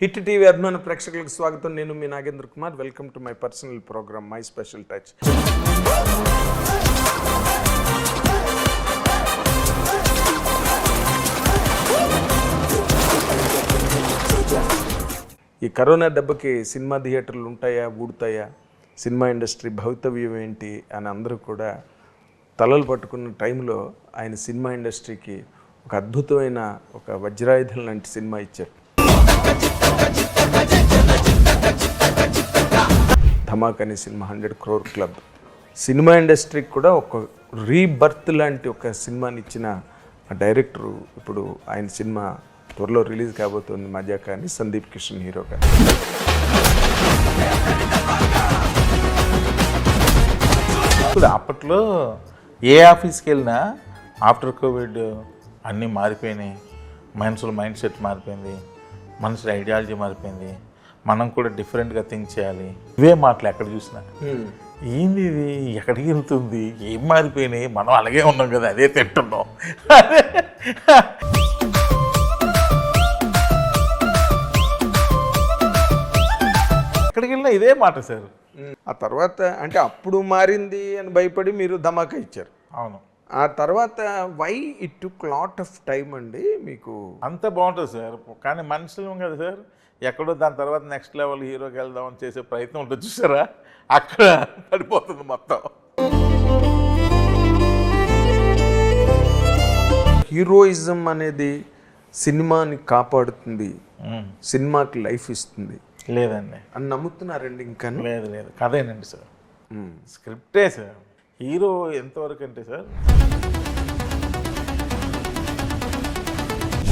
Hit TV అభిమాన ప్రేక్షకులకు స్వాగతం. నేను మీ Nagendra Kumar. Welcome to my personal program my special touch. ఈ కరోనా దెబ్బకి సినిమా థియేటర్లు ఉంటాయా, ఊడుతాయా, సినిమా ఇండస్ట్రీ భవితవ్యం ఏంటి అని అందరూ కూడా తలలు పట్టుకున్న టైంలో ఆయన సినిమా ఇండస్ట్రీకి ఒక అద్భుతమైన ఒక వజ్రాయుధం లాంటి సినిమా ఇచ్చారు. ధమాక్ అనే సినిమా 100 crore క్లబ్. సినిమా ఇండస్ట్రీకి కూడా ఒక రీబర్త్ లాంటి ఒక సినిమాని ఇచ్చిన డైరెక్టరు ఇప్పుడు ఆయన సినిమా త్వరలో రిలీజ్ కాబోతుంది మజాకా అని, సందీప్ కిషన్ హీరోగా. ఇప్పుడు అప్పట్లో ఏ ఆఫీస్కి వెళ్ళినా ఆఫ్టర్ కోవిడ్ అన్నీ మారిపోయినాయి. మనుషుల మైండ్ సెట్ మారిపోయింది, మనుషుల ఐడియాలజీ మారిపోయింది. మనం కూడా డిఫరెంట్గా థింక్ చేయాలి. ఇవే మాటలు ఎక్కడ చూసినా. ఏంది ఇది, ఎక్కడికి వెళ్తుంది, ఏం మారిపోయినాయి, మనం అలాగే ఉన్నాం కదా, అదే తింటున్నాం. ఎక్కడికి వెళ్ళినా ఇదే మాట సార్. ఆ తర్వాత అంటే అప్పుడు మారింది అని భయపడి మీరు ధమాకా ఇచ్చారు. అవును. ఆ తర్వాత why it took lot of time అండి మీకు? అంత బాగుంటుంది సార్, కానీ మనుషులు కదా సార్, ఎక్కడో దాని తర్వాత నెక్స్ట్ లెవెల్ హీరోకి వెళ్దామని చేసే ప్రయత్నం ఉంటుంది చూసారా, అక్కడ పడిపోతుంది మొత్తం. హీరోయిజం అనేది సినిమాని కాపాడుతుంది, సినిమాకి లైఫ్ ఇస్తుంది లేదండి అని నమ్ముతున్నారండి? ఇంకా లేదు లేదు, కథేనండి సార్, స్క్రిప్టే సార్. హీరో ఎంతవరకు అంటే సార్,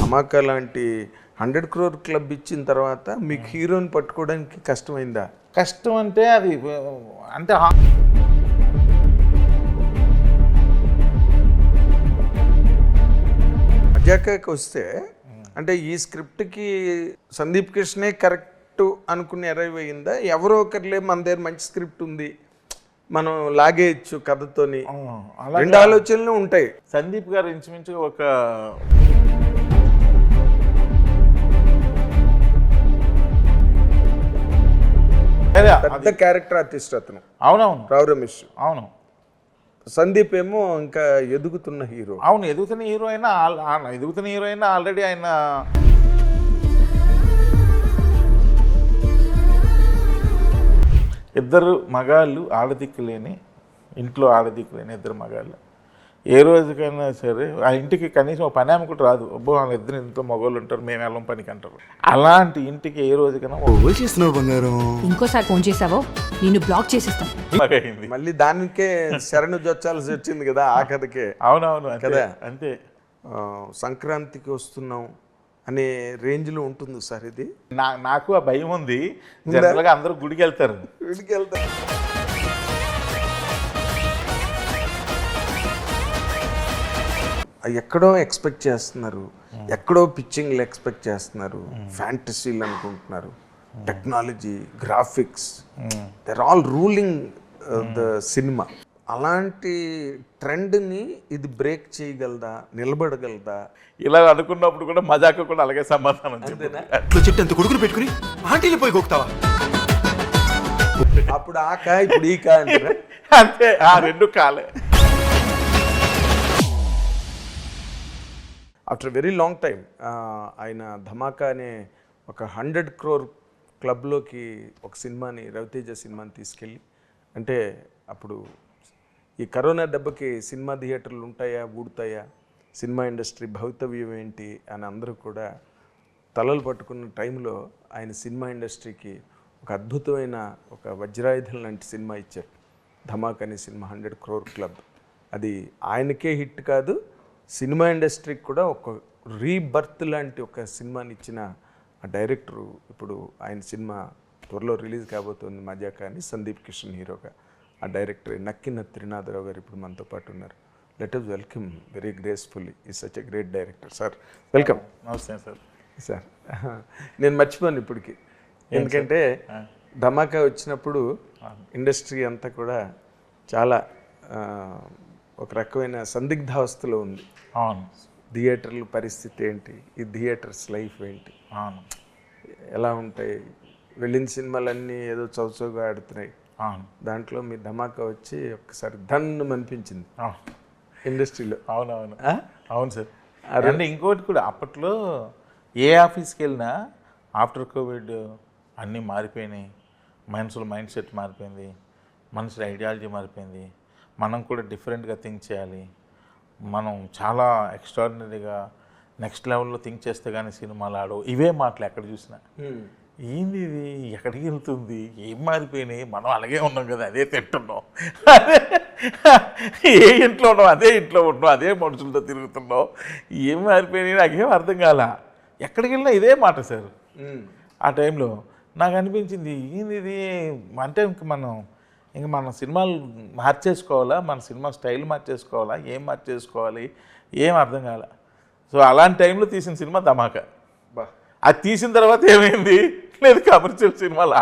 ధమాకా లాంటి 100 crore క్లబ్ ఇచ్చిన తర్వాత మీకు హీరోని పట్టుకోవడానికి కష్టమైందా? కష్టం అంటే అది అంటే మజాకాకి వస్తే అంటే ఈ స్క్రిప్ట్కి సందీప్ కృష్ణే కరెక్ట్ అనుకుని అరైవ్ అయ్యిందా? ఎవరో ఒకరిలే మన దగ్గర మంచి స్క్రిప్ట్ ఉంది, మనం లాగేయచ్చు కథతోని, రెండు ఆలోచనలు ఉంటాయి. సందీప్ గారు ఇంచుమించుగా ఒక పెద్ద క్యారెక్టర్ ఆర్టిస్ట్ అతను. అవునవును, రావు రమేష్. అవును. సందీప్ ఏమో ఇంకా ఎదుగుతున్న హీరో. అవును, ఎదుగుతున్న హీరో అయినా ఆల్రెడీ ఆయన ఇద్దరు మగాళ్ళు, ఆడదిక్కులేని ఇంట్లో ఆడదిక్కులేని ఇద్దరు మగాళ్ళు. ఏ రోజుకైనా సరే ఆ ఇంటికి కనీసం ఒక పని ఆమె కూడా రాదు. అబ్బో వాళ్ళ ఇద్దరు ఇంట్లో మగవాళ్ళు ఉంటారు, మేము వెళ్ళం పనికి అంటారు. అలాంటి ఇంటికి ఏ రోజుకైనా ఇంకోసారి ఫోన్ చేసావో నేను బ్లాక్ చేసేస్తాను. మళ్ళీ దానికే శరణు జొచ్చాల్సి వచ్చింది కదా ఆ కథకే. అవునవును కదా, అంతే. సంక్రాంతికి వస్తున్నాం అనే రేంజ్లో ఉంటుంది సార్ ఇది. నాకు ఆ భయం ఉంది. జనరల్గా అందరూ గుడికి వెళ్తారు. ఎక్కడో ఎక్స్పెక్ట్ చేస్తున్నారు, ఎక్కడో పిచ్చింగ్లు ఎక్స్పెక్ట్ చేస్తున్నారు, ఫ్యాంటసీలు అనుకుంటున్నారు, technology, graphics, they're all ruling the cinema. అలాంటి ట్రెండ్ని ఇది బ్రేక్ చేయగలదా, నిలబడగలదా? ఇలా అనుకున్నప్పుడు కూడా మజాక కూడా అలాగే సమాధానం చెట్టు ఎంత కొడుకులు పెట్టుకుని ఆంటీలు పోయి గోక్తావా? అప్పుడు ఆక ఇప్పుడు ఈ కా అంటారా? అంతే, ఆ రెండు కాలే. ఆఫ్టర్ వెరీ లాంగ్ టైం ఆయన ధమాకా అనే ఒక 100 crore క్లబ్లోకి ఒక సినిమాని, రవితేజ సినిమాని తీసుకెళ్ళి, అంటే అప్పుడు ఈ కరోనా దెబ్బకి సినిమా థియేటర్లు ఉంటాయా, ఊడుతాయా, సినిమా ఇండస్ట్రీ భవితవ్యం ఏంటి అని అందరూ కూడా తలలు పట్టుకున్న టైంలో ఆయన సినిమా ఇండస్ట్రీకి ఒక అద్భుతమైన ఒక వజ్రాయుధం లాంటి సినిమా ఇచ్చారు. ధమాక్ అనే సినిమా 100 crore క్లబ్. అది ఆయనకే హిట్ కాదు, సినిమా ఇండస్ట్రీకి కూడా ఒక రీబర్త్ లాంటి ఒక సినిమాని ఇచ్చిన డైరెక్టరు ఇప్పుడు ఆయన సినిమా త్వరలో రిలీజ్ కాబోతుంది మజాకా అని, సందీప్ కిషన్ హీరోగా. ఆ డైరెక్టర్ నక్కిన త్రినాథరావు గారు ఇప్పుడు మనతో పాటు ఉన్నారు. Let us welcome very gracefully. Is such a great director. Sir welcome. నమస్తే సార్. సార్ నేను మర్చిపోను ఇప్పటికి, ఎందుకంటే ధమాకా వచ్చినప్పుడు ఇండస్ట్రీ అంతా కూడా చాలా ఒక రకమైన సందిగ్ధావస్థలో ఉంది. అవును. థియేటర్ల పరిస్థితి ఏంటి, ఈ థియేటర్స్ లైఫ్ ఏంటి, ఎలా ఉంటాయి? వెళ్ళిన సినిమాలన్నీ ఏదో చౌచౌగా ఆడుతున్నాయి, అవును దాంట్లో మీ ధమాకా వచ్చి ఒక్కసారి ధన్ను అనిపించింది ఇండస్ట్రీలో. అవునవును అవును సార్. అంటే ఇంకోటి కూడా అప్పట్లో ఏ ఆఫీస్కి వెళ్ళినా ఆఫ్టర్ కోవిడ్ అన్నీ మారిపోయినాయి. మనుషుల మైండ్ సెట్ మారిపోయింది, మనుషుల ఐడియాలజీ మారిపోయింది. మనం కూడా డిఫరెంట్గా థింక్ చేయాలి, మనం చాలా ఎక్స్ట్రాడినరీగా నెక్స్ట్ లెవెల్లో థింక్ చేస్తే కానీ సినిమాలు ఆడవు. ఇవే మాటలు ఎక్కడ చూసినా. ఏంది ఇది, ఎక్కడికి వెళ్తుంది, ఏం మారిపోయినాయి, మనం అలాగే ఉన్నాం కదా, అదే తింటున్నాం, ఏ ఇంట్లో ఉన్నాం అదే ఇంట్లో ఉన్నాం, అదే మనుషులతో తిరుగుతున్నాం, ఏం మారిపోయినాయి నాకేం అర్థం కాల. ఎక్కడికి వెళ్ళినా ఇదే మాట సార్. ఆ టైంలో నాకు అనిపించింది ఏంది ఇది అంటే ఇంక మన సినిమాలు మార్చేసుకోవాలా, మన సినిమా స్టైల్ మార్చేసుకోవాలా, ఏం మార్చేసుకోవాలి ఏం అర్థం కాల. సో అలాంటి టైంలో తీసిన సినిమా ధమాకా. అది తీసిన తర్వాత ఏమైంది, లేదు కమర్షియల్ సినిమాలు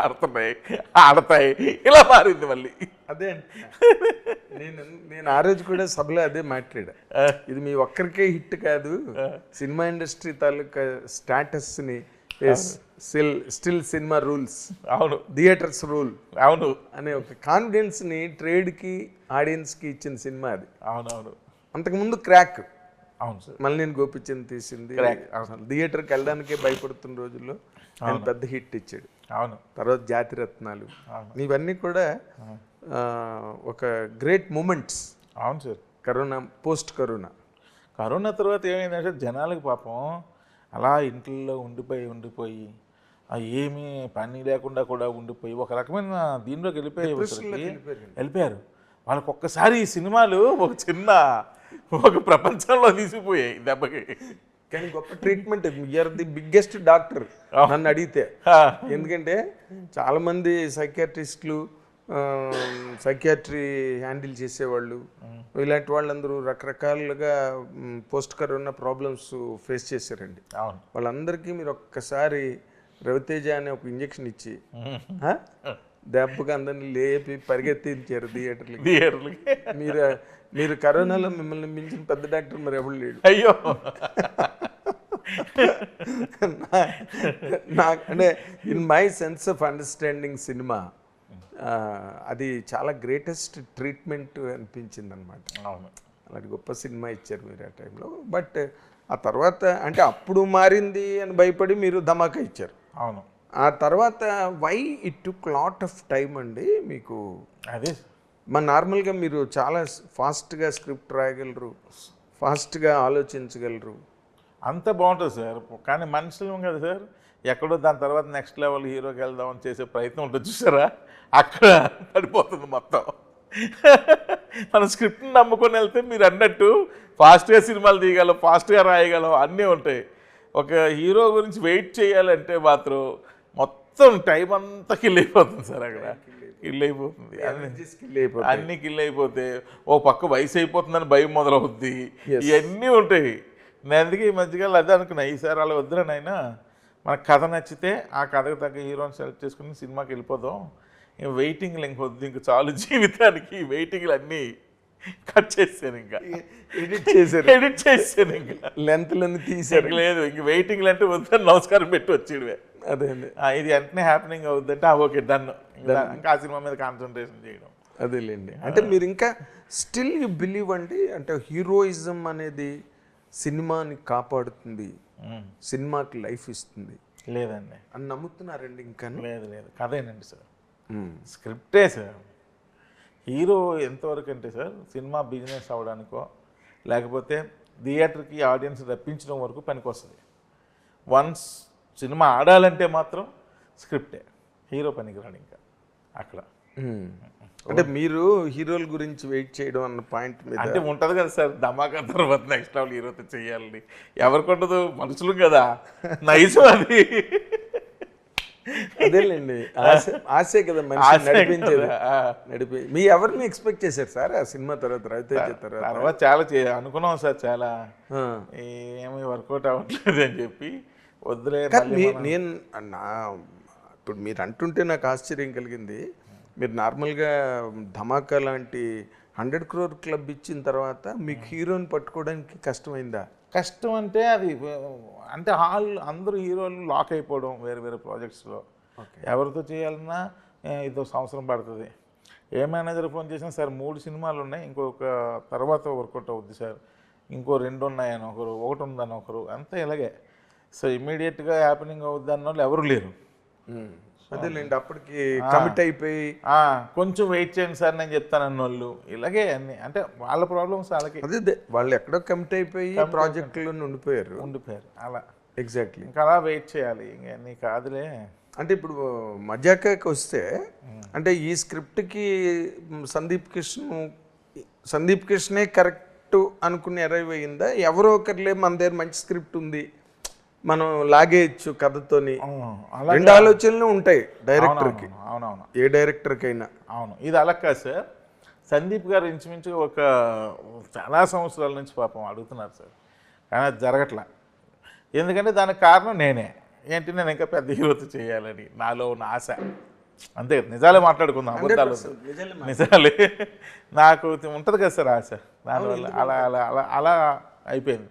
ఆడతాయి ఇలా మారింది మళ్ళీ. అదే నేను ఆ రోజు కూడా సభలో అదే మాట్లాడా. ఇది మీ ఒక్కరికే హిట్ కాదు, సినిమా ఇండస్ట్రీ తాలూకా స్టాటస్ని స్టిల్ సినిమా రూల్స్, అవును థియేటర్స్ రూల్, అవును అనే ఒక కాన్ఫిడెన్స్ని ట్రేడ్కి ఆడియన్స్కి ఇచ్చిన సినిమా అది. అవునవును అంతకుముందు క్రాక్, అవును సార్, మళ్ళీ నేను గోపిచంద్ తీసింది, థియేటర్కి వెళ్ళడానికే భయపడుతున్న రోజుల్లో ఆయన పెద్ద హిట్ ఇచ్చాడు. అవును తర్వాత జాతిరత్నాలు, ఇవన్నీ కూడా ఒక గ్రేట్ మూమెంట్స్. అవును సార్. కరోనా, పోస్ట్ కరోనా తర్వాత ఏమైందంటే జనాలకి పాపం అలా ఇంట్లో ఉండిపోయి ఏమీ పని లేకుండా కూడా ఉండిపోయి ఒక రకమైన దీనిలోకి వెళ్ళిపోయారు. వాళ్ళకి ఒక్కసారి ఈ సినిమాలు ఒక ప్రపంచంలో తీసిపోయాయి దెబ్బకి. కానీ గొప్ప treatment, you are the biggest doctor నన్ను అడిగితే. ఎందుకంటే చాలామంది సైకియాట్రిస్టులు, సైకియాట్రీ హ్యాండిల్ చేసేవాళ్ళు, ఇలాంటి వాళ్ళందరూ రకరకాలుగా పోస్ట్ కరోనా ప్రాబ్లమ్స్ ఫేస్ చేశారండి. వాళ్ళందరికీ మీరు ఒక్కసారి రవితేజ అనే ఒక ఇంజెక్షన్ ఇచ్చి దెబ్బగా అందరినీ లేపి పరిగెత్తించారు థియేటర్లకి. మీరు కరోనాలో మిమ్మల్ని మించిన పెద్ద డాక్టర్ మరి ఎవరు లేడు. అయ్యో అంటే in my sense of understanding cinema అది చాలా గ్రేటెస్ట్ ట్రీట్మెంట్ అనిపించింది అనమాట. అవును, అలాంటి గొప్ప సినిమా ఇచ్చారు మీరు ఆ టైంలో. బట్ ఆ తర్వాత అంటే అప్పుడు మారింది అని భయపడి మీరు ధమాకా ఇచ్చారు. అవును. ఆ తర్వాత why it took lot of time అండి మీకు? అదే నార్మల్గా మీరు చాలా ఫాస్ట్గా స్క్రిప్ట్ రాయగలరు, ఫాస్ట్గా ఆలోచించగలరు, అంత బాగుంటుంది సార్. కానీ మనుషులు కదా సార్, ఎక్కడో దాని తర్వాత నెక్స్ట్ లెవెల్ హీరోకి వెళ్దామని చేసే ప్రయత్నం ఉంటుంది చూసారా, అక్కడ పడిపోతుంది మొత్తం. మన స్క్రిప్ట్ని నమ్ముకొని వెళ్తే మీరు అన్నట్టు ఫాస్ట్గా సినిమాలు తీయగలం, ఫాస్ట్గా రాయగలం, అన్నీ ఉంటాయి. ఒక హీరో గురించి వెయిట్ చేయాలంటే మాత్రం మొత్తం టైం అంతా కిల్ అయిపోతుంది సార్. అక్కడ కిల్ అయిపోతుంది, అన్నీ కిల్ అయిపోతే ఓ పక్క వయసు అయిపోతుందని భయం మొదలవుద్ది, ఇవన్నీ ఉంటాయి. నేను అందుకే ఈ మధ్యకాలం అదే అనుకున్నా, ఈసారి అలా వద్దురా నాయనా, మనకు కథ నచ్చితే ఆ కథకు తగ్గ హీరోని సెలెక్ట్ చేసుకుని సినిమాకి వెళ్ళిపోదాం, ఇంక వెయిటింగ్లు ఇంకొద్దు, ఇంక చాలు జీవితానికి, వెయిటింగ్లు అన్నీ కట్ చేసాను, ఇంకా ఎడిట్ చేసాను, ఇంకా లెంత్లను తీసారు. లేదు ఇంక వెయిటింగ్లు అంటే వద్దని నమస్కారం పెట్టి వచ్చేవే. అదే ఇది వెంటనే హ్యాపెనింగ్ అవుద్దంటే ఓకే డన్, ఇంకా ఆ సినిమా మీద కాన్సన్ట్రేషన్ చేయడం. అదేలేండి. అంటే మీరు ఇంకా స్టిల్ యూ బిలీవ్ అండి, అంటే హీరోయిజం అనేది సినిమాని కాపాడుతుంది, సినిమాకి లైఫ్ ఇస్తుంది లేదండి అని నమ్ముతున్నారండి? ఇంకా లేదు కథేనండి సార్, స్క్రిప్టే సార్. హీరో ఎంతవరకు అంటే సార్ సినిమా బిజినెస్ అవ్వడానికో లేకపోతే థియేటర్కి ఆడియన్స్ రప్పించడం వరకు పనికి వస్తుంది. వన్స్ సినిమా ఆడాలంటే మాత్రం స్క్రిప్టే, హీరో పనికిరాడు ఇంకా అక్కడ. అంటే మీరు హీరోల గురించి వెయిట్ చేయడం అన్న పాయింట్ మీద అంటే ఉంటుంది కదా సార్, ధమాకా తర్వాత నెక్స్ట్ లెవెల్ హీరోతో చేయాలని ఎవరికి ఉండదు, మనుషులు కదా, నైజం అది. అదేలేండి, ఆశే కదా మనిషి నడిపి. మీ ఎవరిని ఎక్స్పెక్ట్ చేశారు సార్ ఆ సినిమా తర్వాత, రవితేజ తర్వాత? చాలా అనుకున్నాం సార్, చాలా ఏమీ వర్కౌట్ అవ్వట్లేదు అని చెప్పి వద్దులే. నేను ఇప్పుడు మీరు అంటుంటే నాకు ఆశ్చర్యం కలిగింది. మీరు నార్మల్గా ధమాకా లాంటి 100 crore క్లబ్ ఇచ్చిన తర్వాత మీకు హీరోని పట్టుకోవడానికి కష్టమైందా? కష్టం అంటే అది అంటే అందరూ హీరోలు లాక్ అయిపోవడం వేరే వేరే ప్రాజెక్ట్స్లో. ఎవరితో చేయాలన్నా ఇదో సంవత్సరం పడుతుంది. ఏ మేనేజర్ ఫోన్ చేసినా సార్ 3 సినిమాలు ఉన్నాయి, ఇంకొక తర్వాత వర్కౌట్ అవుద్ది సార్, ఇంకో 2 ఉన్నాయని ఒకరు, 1 ఉందని ఒకరు, అంతా ఇలాగే. సో ఇమ్మీడియట్గా హ్యాపెనింగ్ అవుద్ది అన్న వాళ్ళు ఎవరు లేరు. అదేలేండి, అప్పటికి కమిట్ అయిపోయి కొంచెం వెయిట్ చేయండి సార్ నేను చెప్తాను అన్న వాళ్ళు ఇలాగే అన్ని, అంటే వాళ్ళ ప్రాబ్లమ్స్ వాళ్ళకి. అదే వాళ్ళు ఎక్కడో కమిట్ అయిపోయి ప్రాజెక్టులో ఉండిపోయారు అలా. ఎగ్జాక్ట్లీ. ఇంకా అలా వెయిట్ చేయాలి, ఇంకా నీ కాదులే. అంటే ఇప్పుడు మజాకాకి వస్తే, అంటే ఈ స్క్రిప్ట్కి సందీప్ కృష్ణే కరెక్ట్ అనుకుని అరైవ్ అయ్యిందా, ఎవరో ఒకరిలే మన దగ్గర మంచి స్క్రిప్ట్ ఉంది మనం లాగేయచ్చు కథతోని, రెండు ఆలోచనలు ఉంటాయి డైరెక్టర్కి. అవునవును, ఏ డైరెక్టర్కైనా. అవును, ఇది అలా కాదు సార్. సందీప్ గారు ఇంచుమించుగా ఒక చాలా సంవత్సరాల నుంచి పాపం అడుగుతున్నారు సార్, కానీ అది జరగట్లా. ఎందుకంటే దానికి కారణం నేనే. ఏంటి, నేను ఇంకా పెద్ద హీరోతో చేయాలని నాలో ఉన్న ఆశ. అంతే, నిజాలే మాట్లాడుకుందాం, అబద్ధాలు నిజాలే. నాకు ఉంటుంది కదా సార్ ఆశ, దానివల్ల అలా అలా అలా అలా అయిపోయింది.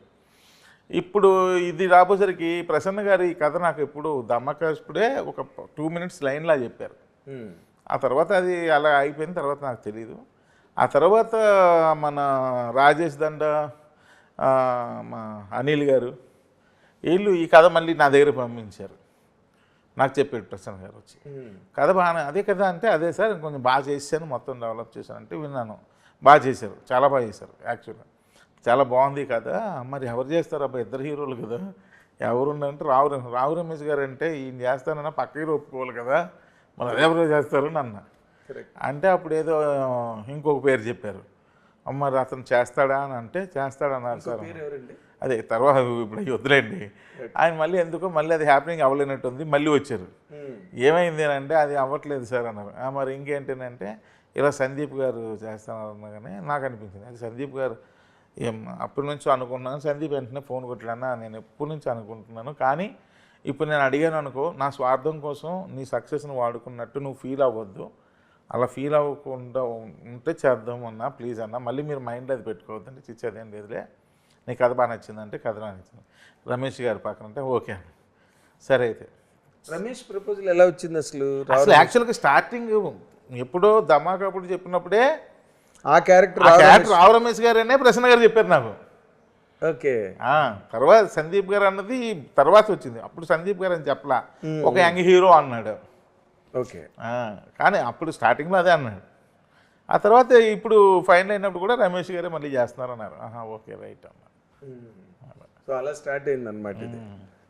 ఇప్పుడు ఇది రాబోసరికి ప్రసన్న గారి ఈ కథ నాకు ఎప్పుడు దమ్మకప్పుడే ఒక 2 minutes లైన్లా చెప్పారు. ఆ తర్వాత అది అలా అయిపోయిన తర్వాత నాకు తెలీదు. ఆ తర్వాత మన రాజేష్ దండ, మా అనిల్ గారు వీళ్ళు ఈ కథ మళ్ళీ నా దగ్గర పంపించారు. నాకు చెప్పాడు ప్రసన్న గారు వచ్చి, కథ బాగానే, అదే కదా అంటే అదే సార్ కొంచెం బాగా చేశాను, మొత్తం డెవలప్ చేశాను అంటే విన్నాను. బాగా చేశారు, చాలా బాగా చేశారు, యాక్చువల్గా చాలా బాగుంది కదా. మరి ఎవరు చేస్తారు అబ్బా, 2 హీరోలు కదా, ఎవరున్నారంటే రావు రమేష్ గారు అంటే ఈయన చేస్తానన్నా పక్క హీరో ఒప్పుకోవాలి కదా, మరి ఎవరో చేస్తారు అన్న. అంటే అప్పుడు ఏదో ఇంకొక పేరు చెప్పారు. మరి అతను చేస్తాడా అని అంటే చేస్తాడన్నారు సార్. అదే తర్వాత ఇప్పుడు వద్దులేండి, ఆయన మళ్ళీ ఎందుకో మళ్ళీ అది హ్యాపెనింగ్ అవ్వలేనట్టుంది, మళ్ళీ వచ్చారు. ఏమైంది అని అంటే అది అవ్వట్లేదు సార్ అన్నారు. మరి ఇంకేంటంటే ఇలా సందీప్ గారు చేస్తానన్నాగానే నాకు అనిపించింది, అది సందీప్ గారు అప్పటి నుంచి అనుకున్నాను. సందీప్ వెంటనే ఫోన్ కొట్టలేనా, నేను ఎప్పటి నుంచి అనుకుంటున్నాను, కానీ ఇప్పుడు నేను అడిగాను అనుకో, నా స్వార్థం కోసం నీ సక్సెస్ని వాడుకున్నట్టు నువ్వు ఫీల్ అవ్వద్దు, అలా ఫీల్ అవ్వకుండా ఉంటే చేద్దాం అన్నా, ప్లీజ్ అన్న, మళ్ళీ మీరు మైండ్లో అది పెట్టుకోవద్దంటే చిచ్చేదేం లేదులే, నీ కథ బాగా నచ్చిందంటే కథ బాగా నచ్చింది. రమేష్ గారి పక్కన అంటే ఓకే అని. సరే అయితే రమేష్ ప్రపోజల్ ఎలా వచ్చింది అసలు? యాక్చువల్గా స్టార్టింగ్ ఎప్పుడో ధమాకాపుడు చెప్పినప్పుడే ఆ క్యారెక్టర్ రావు రమేష్ గారనే ప్రసన్న గారు చెప్పారు నాకు. ఓకే. తర్వాత సందీప్ గారు అన్నది తర్వాత వచ్చింది. అప్పుడు సందీప్ గారు అని చెప్పలా, ఒక యంగ్ హీరో అన్నాడు. ఓకే. కానీ అప్పుడు స్టార్టింగ్లో అదే అన్నాడు. ఆ తర్వాత ఇప్పుడు ఫైనల్ అయినప్పుడు కూడా రమేష్ గారే మళ్ళీ చేస్తున్నారు అన్నారు. ఓకే రైట్ అన్నారు. సో అలా స్టార్ట్ అయింది అనమాట ఇది.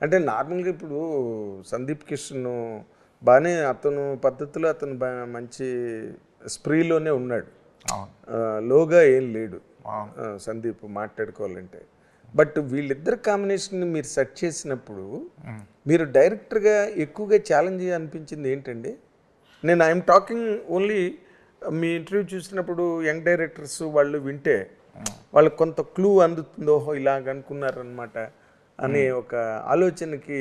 అంటే నార్మల్గా ఇప్పుడు సందీప్ కిషన్ బాగానే అతను పద్ధతిలో అతను మంచి స్ప్రీలోనే ఉన్నాడు, లోగా ఏం లేడు సందీప్ మాట్లాడుకోవాలంటే. బట్ వీళ్ళిద్దరు కాంబినేషన్ మీరు సెట్ చేసినప్పుడు మీరు డైరెక్టర్గా ఎక్కువగా ఛాలెంజ్ అనిపించింది ఏంటండి? నేను I'm talking only me interview చూసినప్పుడు యంగ్ డైరెక్టర్స్ వాళ్ళు వింటే వాళ్ళకి కొంత క్లూ అందుతుందో, ఇలాగ అనుకున్నారనమాట అనే ఒక ఆలోచనకి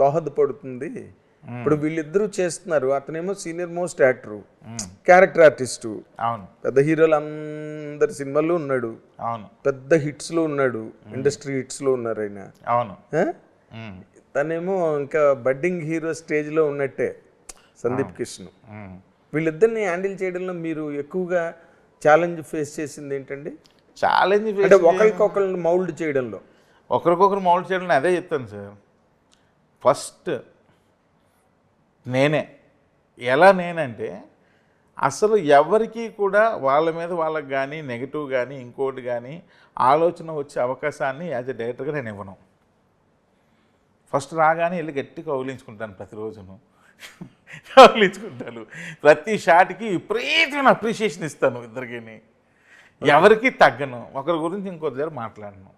దోహదపడుతుంది. ఇప్పుడు వీళ్ళిద్దరూ చేస్తున్నారు, అతనేమో senior most actor, character artist, పెద్ద హీరోలు అందరి సినిమాల్లో ఉన్నాడు, పెద్ద హిట్స్లో ఉన్నాడు, ఇండస్ట్రీ హిట్స్లో ఉన్నారు ఆయన. తనేమో ఇంకా బడ్డింగ్ హీరో స్టేజ్లో ఉన్నట్టే సందీప్ కిషన్. వీళ్ళిద్దరిని హ్యాండిల్ చేయడంలో మీరు ఎక్కువగా ఛాలెంజ్ ఫేస్ చేసింది ఏంటండి? ఛాలెంజ్ అంటే ఒకరికొకరిని మౌల్డ్ చేయడంలో, ఒకరికొకరు మౌల్డ్ చేయడంలో అదే చెప్తాను సార్. ఫస్ట్ నేనంటే అసలు ఎవరికి కూడా వాళ్ళ మీద వాళ్ళకి కానీ నెగిటివ్ కానీ ఇంకోటి కానీ ఆలోచన వచ్చే అవకాశాన్ని యాజ్ ఎ డైరెక్టర్గా నేను ఇవ్వను. ఫస్ట్ రాగానే వెళ్ళి గట్టి కౌలించుకుంటాను, ప్రతిరోజును కౌలించుకుంటాను, ప్రతి షాట్కి విపరీతమైన అప్రిషియేషన్ ఇస్తాను ఇద్దరికి, ఎవరికి తగ్గను, ఒకరి గురించి ఇంకొక దగ్గర మాట్లాడను,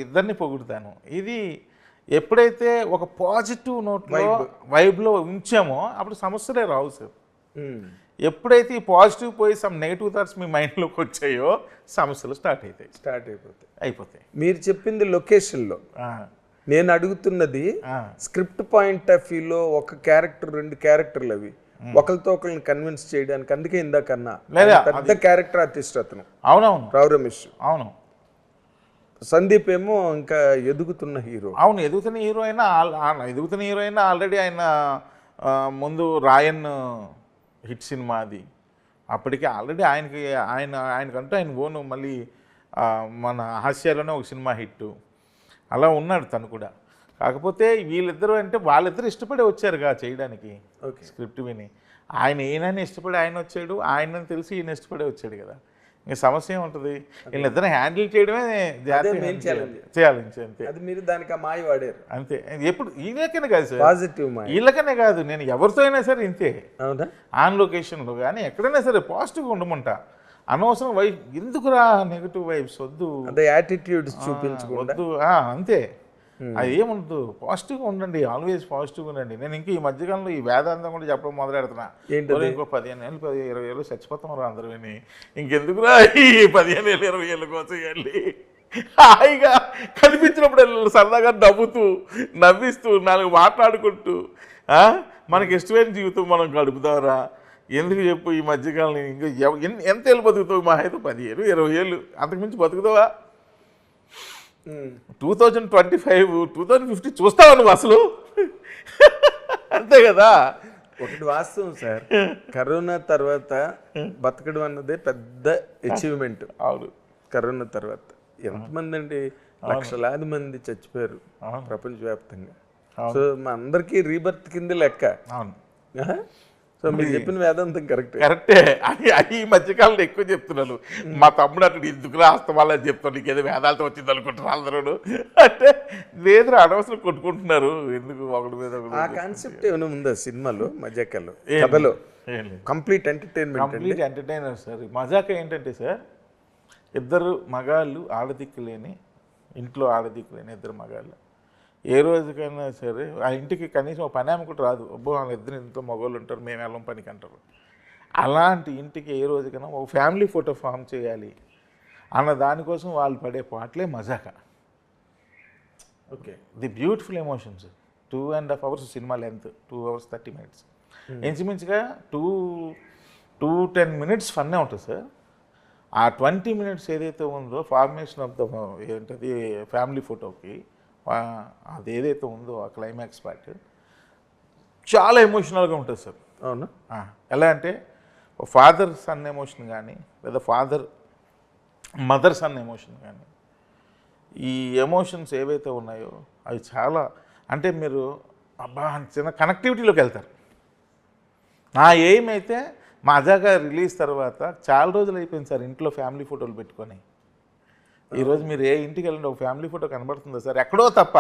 ఇద్దరిని పొగుడుతాను. ఇది ఎప్పుడైతే ఒక పాజిటివ్ నోట్లో వైబ్లో ఉంచామో అప్పుడు సమస్యలే రావు సార్. ఎప్పుడైతే ఈ పాజిటివ్ పోయి సమ్ నెగిటివ్ థాట్స్ మీ మైండ్లోకి వచ్చాయో సమస్యలు స్టార్ట్ అయిపోతాయి. మీరు చెప్పింది లొకేషన్లో, నేను అడుగుతున్నది స్క్రిప్ట్ పాయింట్ ఆఫ్ వ్యూలో ఒక క్యారెక్టర్ 2 క్యారెక్టర్లు అవి ఒకరితో ఒకరిని కన్విన్స్ చేయడానికి. అందుకే ఇందాకన్నా లేదా, ఆయన పెద్ద క్యారెక్టర్ ఆర్టిస్ట్ అతను అవునవును రావు రమేష్. అవును సందీప్ ఏమో ఇంకా ఎదుగుతున్న హీరో. అవును ఎదుగుతున్న హీరో అయినా ఎదుగుతున్న హీరో అయినా ఆల్రెడీ ఆయన ముందు రాయన్ హిట్ సినిమా అది. అప్పటికే ఆల్రెడీ ఆయనకంటూ ఆయన ఓను మళ్ళీ మన హాస్యాలోనే ఒక సినిమా హిట్ అలా ఉన్నాడు తను కూడా. కాకపోతే వీళ్ళిద్దరూ అంటే వాళ్ళిద్దరూ ఇష్టపడే వచ్చారుగా చేయడానికి స్క్రిప్ట్ విని. ఆయన ఈయనని ఇష్టపడి ఆయన వచ్చాడు, ఆయనని తెలిసి ఈయన ఇష్టపడే వచ్చాడు కదా. ఇంకా సమస్య ఏముంటుంది, వీళ్ళిద్దరూ హ్యాండిల్ చేయడమే ఛాలెంజ్ అంతే. అది మీరు దానికి ఆ మాయ వాడారు అంతే. ఎప్పుడు వీళ్ళకనే కాదు సార్, పాజిటివ్ మాయ. వీళ్ళకనే కాదు, నేను ఎవరితో అయినా సరే ఇంతే. అవునా? ఆన్ లొకేషన్లో కానీ ఎక్కడైనా సరే పాజిటివ్గా ఉండమంటా. అనవసరం వైఫ్ ఎందుకురా నెగిటివ్ వైబ్స్ వద్దు, అదే యాటిట్యూడ్స్ చూపించకూడదు. వద్దు అంతే. అది ఏముండదు, పాజిటివ్గా ఉండండి, ఆల్వేస్ పాజిటివ్గా ఉండండి. నేను ఇంకా ఈ మధ్యకాలంలో ఈ వేదాంతం కూడా చెప్పడం మొదలెడుతున్నా. ఇంకో 15 ఏళ్ళు 20 ఏళ్ళు చచ్చిపోతాం రా అందరూ విని, ఇంకెందుకురా ఈ 15 ఏళ్ళు 20 ఏళ్ళ కోసం వెళ్ళి హాయిగా కనిపించినప్పుడు సరదాగా నవ్విస్తూ 4 మాట్లాడుకుంటూ మనకి ఇష్టమైన జీవితం మనం గడుపుతారా. ఎందుకు చెప్పు ఈ మధ్యకాలం ఇంకా ఎంత ఏళ్ళు బతుకుతావు? మా అయితే 10 ఏళ్ళు 20 ఏళ్ళు, అంతకుమించి బతుకుతావా? 2025 2050 చూస్తావా నువ్వు అసలు? అంతే కదా. ఒకటి వాస్తవం సార్, కరోనా తర్వాత బతకడం అన్నదే పెద్ద అచీవ్మెంట్. అవును. కరోనా తర్వాత ఎంతమంది అండి, లక్షలాది మంది చచ్చిపోయారు ప్రపంచవ్యాప్తంగా. సో మా అందరికీ రీబర్త్ కింద లెక్క. అవును. సో మీరు చెప్పిన వేదాంతం కరెక్టే. అది ఈ మధ్యకాలంలో ఎక్కువ చెప్తున్నాను. మా తమ్ముడు అటు ఎందుకు రాస్తామని చెప్తాను, నీకేదో వేదాలతో వచ్చింది అనుకుంటున్నారు అందరూ. అంటే లేదు, అనవసరం కొట్టుకుంటున్నారు ఎందుకు ఒకటి మీద. ఆ కాన్సెప్ట్ ఏమైనా ఉందా సినిమాలో మజాకాలో కథలో? Complete entertainer sir. మజాకా ఏంటంటే సార్, ఇద్దరు మగాళ్ళు ఆడదిక్కులేని ఇంట్లో ఆడదిక్కులేని ఇద్దరు మగాళ్ళు ఏ రోజుకైనా సరే ఆ ఇంటికి కనీసం ఒక పని కూడా రాదు. అబ్బో వాళ్ళిద్దరు ఇంట్లో మగవాళ్ళు ఉంటారు, మేము వెళ్ళం పనికి అంటారు. అలాంటి ఇంటికి ఏ రోజుకైనా ఒక ఫ్యామిలీ ఫోటో ఫామ్ చేయాలి అన్న దానికోసం వాళ్ళు పడే పాటలే మజాకా. Okay. The beautiful emotions. 2.5 hours cinema length, 2 hours 30 minutes. ఇంచుమించుగా 2-10 minutes ఫన్నే ఉంటుంది సార్. ఆ 20 minutes ఏదైతే ఉందో ఫార్మేషన్ ఆఫ్ ద ఏంటది ఫ్యామిలీ ఫోటోకి, అది ఏదైతే ఉందో ఆ క్లైమాక్స్ పార్ట్ చాలా ఎమోషనల్గా ఉంటుంది సార్. అవును. ఎలా అంటే ఫాదర్ సన్ ఎమోషన్ కానీ, లేదా ఫాదర్ మదర్ సన్ ఎమోషన్ కానీ, ఈ ఎమోషన్స్ ఏవైతే ఉన్నాయో అవి చాలా, అంటే మీరు అబ్బా చిన్న కనెక్టివిటీలోకి వెళ్తారు. నా ఎయిమ్ అయితే మజాగా రిలీజ్ తర్వాత చాలా రోజులు అయిపోయింది సార్ ఇంట్లో ఫ్యామిలీ ఫోటోలు పెట్టుకొని. ఈరోజు మీరు ఏ ఇంటికి వెళ్ళండి ఒక ఫ్యామిలీ ఫోటో కనబడుతుందా సార్? ఎక్కడో తప్ప,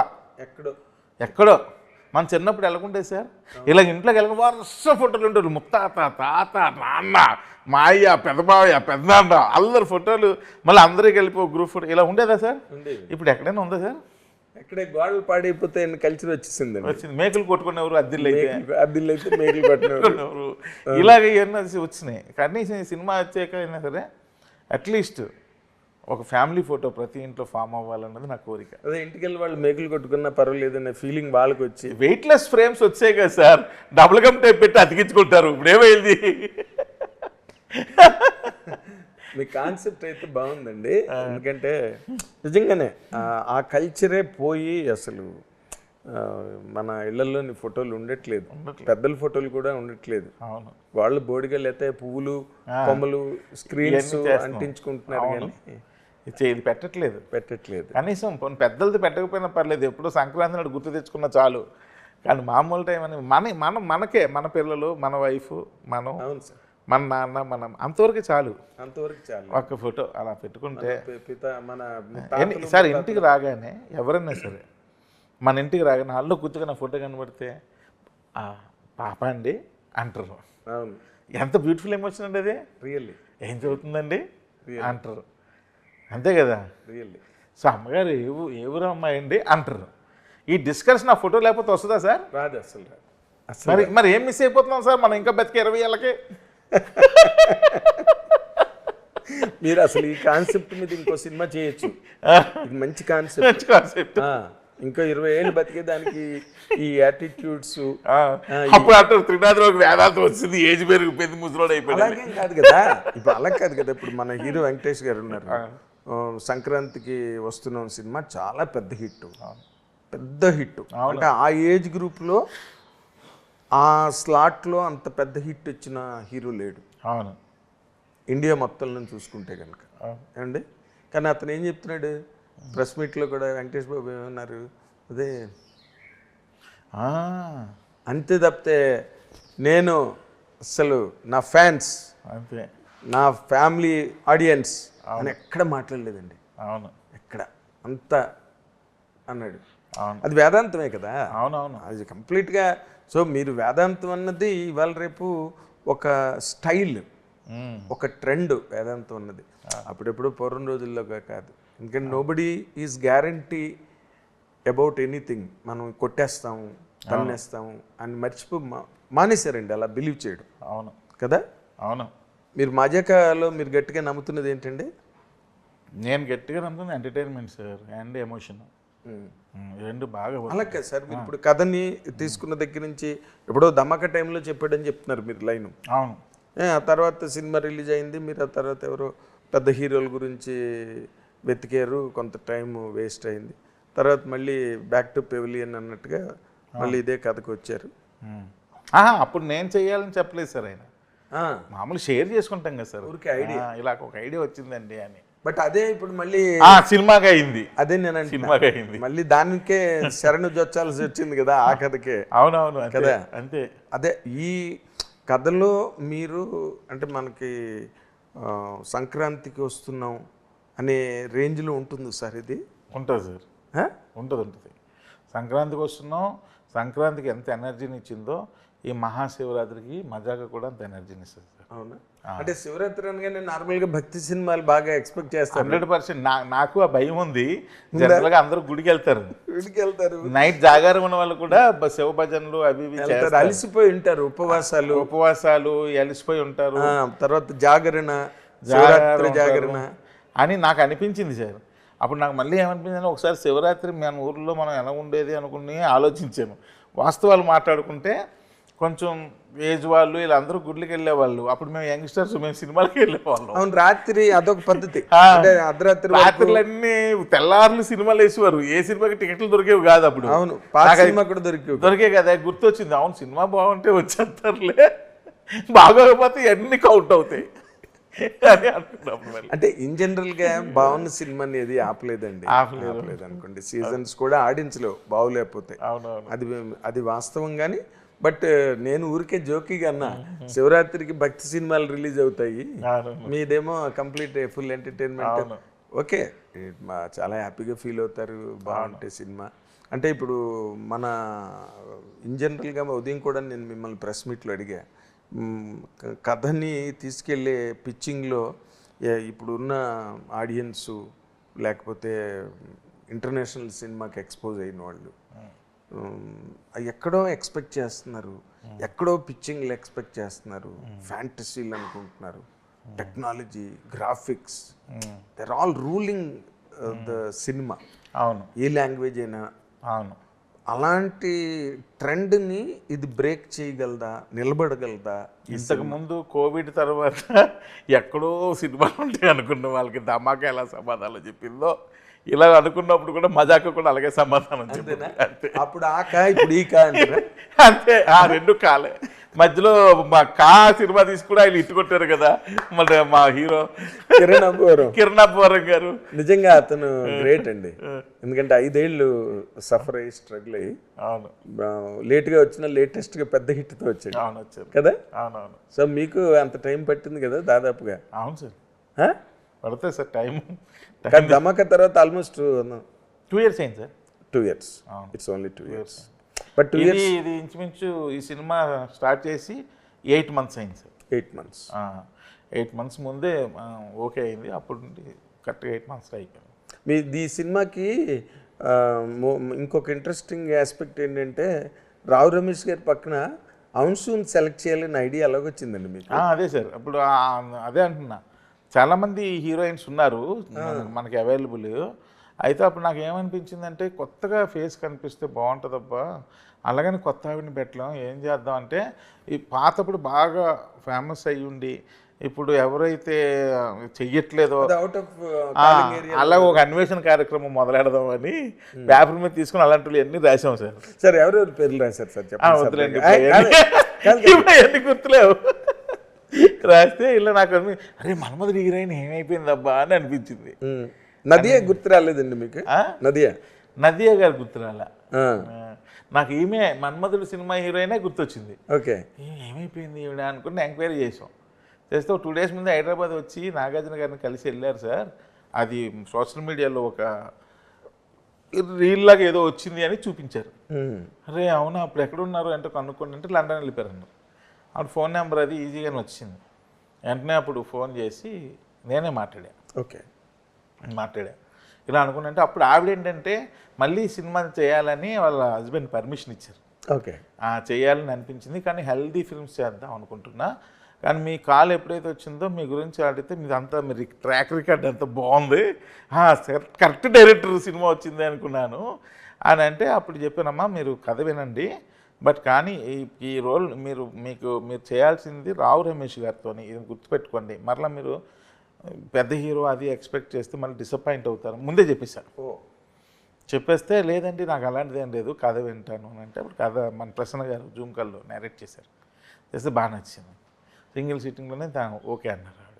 ఎక్కడో. మన చిన్నప్పుడు వెళ్ళకుంటే సార్ ఇలా ఇంట్లోకి వెళ్ళక వరుస ఫోటోలు ఉంటారు. ముత్తాత, తాత, నాన్న, మాయ్య, పెద్దబావయ్య, పెద్దనాన్న, అందరు ఫోటోలు. మళ్ళీ అందరికి వెళ్ళిపో గ్రూప్ ఫోటో ఇలా ఉండేదా సార్? ఇప్పుడు ఎక్కడైనా ఉందా సార్? ఎక్కడే గోడలు పాడైపోతే కల్చర్ వచ్చింది. మేకలు కొట్టుకునేవారు, అద్దెలు అయితే మేకలు కొట్టుకునేవారు. ఇలాగ ఇవన్నీ వచ్చినాయి. కనీసం ఈ సినిమా వచ్చాక అయినా సరే అట్లీస్ట్ ఒక ఫ్యామిలీ ఫోటో ప్రతి ఇంట్లో ఫామ్ అవ్వాలన్నది నా కోరిక. అదే ఇంటికి వెళ్ళి వాళ్ళు మేకులు కొట్టుకున్నా పర్వాలేదు అనే ఫీలింగ్ వాళ్ళకి వచ్చి. వెయిట్లెస్ ఫ్రేమ్స్ వచ్చాయి కదా సార్, డబుల్ గమ్ టేప్ పెట్టి అతికించుకుంటారు. ఇప్పుడు ఏమైంది? మీ కాన్సెప్ట్ అయితే బాగుందండి. ఎందుకంటే నిజంగానే ఆ కల్చరే పోయి అసలు మన ఇళ్లలోని ఫోటోలు ఉండట్లేదు, పెద్దల ఫోటోలు కూడా ఉండట్లేదు. అవును. వాళ్ళు బోడిగా లేతే పువ్వులు, కొమ్మలు, స్క్రీన్స్ అంటించుకుంటున్నారు కానీ ఇది పెట్టట్లేదు. కనీసం పెద్దలది పెట్టకపోయినా పర్లేదు, ఎప్పుడో సంక్రాంతి నాడు గుర్తు తెచ్చుకున్న చాలు. కానీ మామూలు టైం అని మనకే మన పిల్లలు, మన వైఫ్, మనం, మన నాన్న, మనం అంతవరకు చాలు. ఒక్క ఫోటో అలా పెట్టుకుంటే సార్ ఇంటికి రాగానే ఎవరైనా సరే మన ఇంటికి రాగానే హాల్లో కూర్చుని ఫోటో కనబడితే పాప అండి అంటారు. ఎంత బ్యూటిఫుల్ ఎమోషన్ అండి అది. రియల్లీ ఏం చదువుతుందండి అంటారు. అంతే కదా. రియల్లీ. సో అమ్మగారు ఏ ఊరు అమ్మాయి అండి అంటారు. ఈ డిస్కషన్ ఆ ఫోటో లేకపోతే వస్తుందా సార్? రాదు అసలు. మరి ఏం మిస్ అయిపోతున్నాం సార్ మనం ఇంకా బతికే 20 ఏళ్ళకి? మీరు అసలు ఈ కాన్సెప్ట్ మీద ఇంకో సినిమా చేయొచ్చు. మంచి కాన్సెప్ట్. ఇంకా 20 ఏళ్ళు బతికేదానికి ఈ యాటిట్యూడ్స్ అప్పుడు అంటారు త్రినాథరావుకి వేదాంతం వచ్చింది, ఏజ్ పెరిగిపోయింది, ముసలోడు అయిపోయింది. అలాగేం కాదు కదా, ఇప్పుడు అలా కాదు కదా. ఇప్పుడు మన హీరో వెంకటేష్ గారు ఉన్నారు, సంక్రాంతికి వస్తున్నాం సినిమా చాలా పెద్ద హిట్, పెద్ద హిట్. అంటే ఆ ఏజ్ గ్రూప్లో ఆ స్లాట్లో అంత పెద్ద హిట్ వచ్చిన హీరో లేడు అవును ఇండియా మొత్తంలో చూసుకుంటే కనుక ఏమండి. కానీ అతను ఏం చెప్తున్నాడు ప్రెస్ మీట్లో కూడా, వెంకటేష్ బాబు ఏమన్నారు, అదే అంతే తప్పితే నేను అసలు నా ఫ్యాన్స్, అంతే, నా ఫ్యామిలీ ఆడియన్స్ అని ఎక్కడ మాట్లాడలేదండి. అవును ఎక్కడ అంతా అన్నాడు. అవును అది వేదాంతమే కదా. అవునవును అది కంప్లీట్గా. సో మీరు వేదాంతం అన్నది ఇవాళ రేపు ఒక స్టైల్, ఒక ట్రెండ్ వేదాంతం అన్నది. అప్పుడెప్పుడు పూర్వం రోజుల్లో కాదు. ఎందుకంటే nobody is guarantee about anything. మనం కొట్టేస్తాము, తన్నేస్తాము అని మానేశారండి అలా బిలీవ్ చేయడం. అవును కదా. అవును. మీరు మజాకాలో మీరు గట్టిగా నమ్ముతున్నది ఏంటండి? నేను గట్టిగా నమ్ముతుంది ఎంటర్టైన్మెంట్ సార్ అండ్ ఎమోషన్, రెండు బాగా. అలా కాదు సార్, మీరు ఇప్పుడు కథని తీసుకున్న దగ్గర నుంచి ఎప్పుడో ధమాకా టైంలో చెప్పాడని చెప్తున్నారు మీరు లైను. అవును. ఆ తర్వాత సినిమా రిలీజ్ అయింది, మీరు ఆ తర్వాత ఎవరో పెద్ద హీరోల గురించి వెతికారు, కొంత టైం వేస్ట్ అయింది. తర్వాత మళ్ళీ బ్యాక్ టు పెవిలియన్ అన్నట్టుగా మళ్ళీ ఇదే కథకు వచ్చారు. అప్పుడు నేను చెయ్యాలని చెప్పలేదు సార్ ఆయన, మామూలు షేర్ చేసుకుంటాం కదా సార్, ఊరికే ఐడియా, ఇలా ఒక ఐడియా వచ్చిందండి అని. బట్ అదే ఇప్పుడు మళ్ళీ సినిమాగా అయింది. అదే నేను సినిమాగా అయింది, మళ్ళీ దానికే శరణు జొచ్చాల్సి వచ్చింది కదా ఆ కథకే. అవునవును కదా. అంతే. అదే ఈ కథలో మీరు అంటే మనకి సంక్రాంతికి వస్తున్నాం అనే రేంజ్లో ఉంటుంది సార్ ఇది? ఉంటుంది సార్, ఉంటుంది. సంక్రాంతికి వస్తున్నాం, సంక్రాంతికి ఎంత ఎనర్జీని ఇచ్చిందో ఈ మహాశివరాత్రికి మజాగా కూడా అంత ఎనర్జీని ఇస్తుంది సార్. అవునా? అంటే శివరాత్రి అనగానే నార్మల్గా భక్తి సినిమాలు బాగా ఎక్స్పెక్ట్ చేస్తారు. 100%. నాకు ఆ భయం ఉంది. జనరల్గా అందరూ గుడికి వెళ్తారు, నైట్ జాగారం ఉన్న వాళ్ళు కూడా శివ భజనలు అవి అలసిపోయి ఉంటారు, ఉపవాసాలు అలసిపోయి ఉంటారు. తర్వాత జాగరణ అని నాకు అనిపించింది సార్. అప్పుడు నాకు మళ్ళీ ఏమనిపించింది, ఒకసారి శివరాత్రి మన ఊర్లో మనం ఎలా ఉండేది అనుకుని ఆలోచించాను. వాస్తవాలు మాట్లాడుకుంటే కొంచెం ఏజ్ వాళ్ళు వీళ్ళందరూ గుడ్లకి వెళ్ళేవాళ్ళు, అప్పుడు మేము యంగ్స్టర్స్, మేము సినిమాలకి వెళ్ళేవాళ్ళం. అవును, రాత్రి అదొక పద్ధతి. రాత్రులన్నీ తెల్లారులు సినిమాలు వేసేవారు, ఏ సినిమాకి టికెట్లు దొరికేవి కాదు అప్పుడు. అవును, కూడా దొరికే కదా. గుర్తొచ్చింది, అవును సినిమా బాగుంటే వచ్చేస్తారులే, బాగోకపోతే అన్ని కౌంట్ అవుతాయి అని అనుకున్నాం. అంటే ఇన్ జనరల్ గా బాగున్న సినిమా అనేది ఆపలేదండి, ఆపలేదు అనుకోండి. సీజన్స్ కూడా ఆడించలేవు బాగులేకపోతే, అది వాస్తవం. కానీ బట్ నేను ఊరికే జోకీగా అన్నా, శివరాత్రికి భక్తి సినిమాలు రిలీజ్ అవుతాయి, మీదేమో కంప్లీట్ ఫుల్ ఎంటర్టైన్మెంట్. ఓకే, చాలా హ్యాపీగా ఫీల్ అవుతారు, బాగుంటే సినిమా. అంటే ఇప్పుడు మన ఇన్ జనరల్గా ఉదయం కూడా నేను మిమ్మల్ని ప్రెస్ మీట్లో అడిగా, కథని తీసుకెళ్ళే పిచ్చింగ్లో ఇప్పుడున్న ఆడియన్సు లేకపోతే ఇంటర్నేషనల్ సినిమాకి ఎక్స్పోజ్ అయిన వాళ్ళు ఎక్కడో ఎక్స్పెక్ట్ చేస్తున్నారు, ఎక్కడో పిచ్చింగ్లు ఎక్స్పెక్ట్ చేస్తున్నారు, ఫ్యాంటసీలు అనుకుంటున్నారు, technology, graphics, they're all ruling the cinema. అవును, ఏ లాంగ్వేజ్ అయినా. అవును, అలాంటి ట్రెండ్ని ఇది బ్రేక్ చేయగలదా, నిలబడగలదా? ఇంతకుముందు కోవిడ్ తర్వాత ఎక్కడో సినిమాలు ఉంటాయి అనుకున్న వాళ్ళకి ధమాకా ఎలా సమాధానం చెప్పిందో, ఇలా అనుకున్నప్పుడు కూడా మజాక కూడా అలాగే సమాధానం చెప్పింది. అప్పుడు ఆ కా, ఇప్పుడు ఈ కా అంతే, ఆ రెండు కాలే. మధ్యలో మా కా సినిమా తీసుకుని ఆయన ఇట్టుకొట్టారు కదా మన మా హీరో కిరణ్ అబ్బవరం గారు. నిజంగా అతను గ్రేట్ అండి, ఎందుకంటే 5 ఏళ్ళు సఫర్ అయ్యి స్ట్రగుల్ అయ్యి, అవును, లేట్గా వచ్చిన లేటెస్ట్గా పెద్ద హిట్తో వచ్చాడు. అవును, వచ్చారు కదా. అవునవును. సో మీకు అంత టైం పట్టింది కదా దాదాపుగా? అవును సార్, పడుతుంది సార్ టైం. ధమాకా తర్వాత ఆల్మోస్ట్ 2 years అయింది sir. 2 years, it's only 2 years. But 2 years ఇది ఇంచుమించు ఈ సినిమా స్టార్ట్ చేసి 8 months అయింది సార్. 8 months. 8 months ముందే ఓకే అయింది, అప్పుడు కరెక్ట్గా 8 months అయిపోయింది. మీ ఈ సినిమాకి ఇంకొక ఇంట్రెస్టింగ్ ఆస్పెక్ట్ ఏంటంటే, రావు రమేష్ గారి పక్కన అంశుని సెలెక్ట్ చేయాలని ఐడియా ఎలాగొచ్చిందండి మీకు? అదే సార్, అప్పుడు అదే అంటున్నా, చాలామంది హీరోయిన్స్ ఉన్నారు మనకి అవైలబుల్. అయితే అప్పుడు నాకు ఏమనిపించిందంటే కొత్తగా ఫేస్ కనిపిస్తే బాగుంటుందబ్బా, అలాగని కొత్త ఆవిడని పెట్టలేం, ఏం చేద్దాం అంటే ఈ పాతప్పుడు బాగా ఫేమస్ అయ్యి ఉండి ఇప్పుడు ఎవరైతే చెయ్యట్లేదో అవుట్ ఆఫ్ అలా ఒక అన్వేషణ కార్యక్రమం మొదలెడదామని పేపర్ మీద తీసుకుని అలాంటి అన్ని రాసాం సార్. సార్ ఎవరెవరు పేర్లు రాశారు సార్ వద్దులేండి, చెప్పండి. ఇవన్నీ గుర్తులేవు. రాస్తే ఇలా నాకు అరే మన్మధుడు హీరోయిన్ ఏమైపోయిందబ్బా అని అనిపించింది. నదియా గుర్తు రాలేదండి మీకు? నదియా నదియా గారు గుర్తురాల, నాకు ఈమె మన్మధుడు సినిమా హీరోయినే గుర్తొచ్చింది. ఓకే, ఏమైపోయింది ఈవిడ అనుకుని ఎంక్వైరీ చేసాం. చేస్తే ఒక 2 days ముందు హైదరాబాద్ వచ్చి నాగార్జున గారిని కలిసి వెళ్ళారు సార్. అది సోషల్ మీడియాలో ఒక రీల్ లాగా ఏదో వచ్చింది అని చూపించారు. అరే అవునా, అప్పుడు ఎక్కడున్నారు అంటే కనుక్కోండి అంటే లండన్ వెళ్ళిపోయారు అన్నారు. అప్పుడు ఫోన్ నెంబర్ అది ఈజీగానే వచ్చింది. వెంటనే అప్పుడు ఫోన్ చేసి నేనే మాట్లాడా. ఓకే, మాట్లాడా ఇలా అనుకున్నంటే అప్పుడు ఆవిడ ఏంటంటే మళ్ళీ సినిమా చేయాలని వాళ్ళ హస్బెండ్ పర్మిషన్ ఇచ్చారు. ఓకే, చేయాలని అనిపించింది, కానీ హెల్దీ ఫిల్మ్స్ చేద్దాం అనుకుంటున్నా, కానీ మీ కాల్ ఎప్పుడైతే వచ్చిందో మీ గురించి అడిగితే మీదంతా మీరు ట్రాక్ రికార్డ్ అంతా బాగుంది, కరెక్ట్ డైరెక్టర్ సినిమా వచ్చింది అనుకున్నాను అని అంటే అప్పుడు చెప్పానమ్మా మీరు కథ వినండి, బట్ కానీ ఈ రోల్ మీరు చేయాల్సింది రావు రమేష్ గారితో, ఇది గుర్తుపెట్టుకోండి, మరలా మీరు పెద్ద హీరో అది ఎక్స్పెక్ట్ చేస్తే మళ్ళీ డిసప్పాయింట్ అవుతారు ముందే చెప్పేశాను. చెప్పేస్తే లేదండి నాకు అలాంటిది ఏం లేదు, కథ వింటాను అని అంటే అప్పుడు కథ మన ప్రసన్న గారు జూమ్ కాల్లో నేరేట్ చేశారు. చేస్తే బాగా నచ్చింది. సింగిల్ సిట్టింగ్లోనే ఓకే అన్నారు ఆవిడ.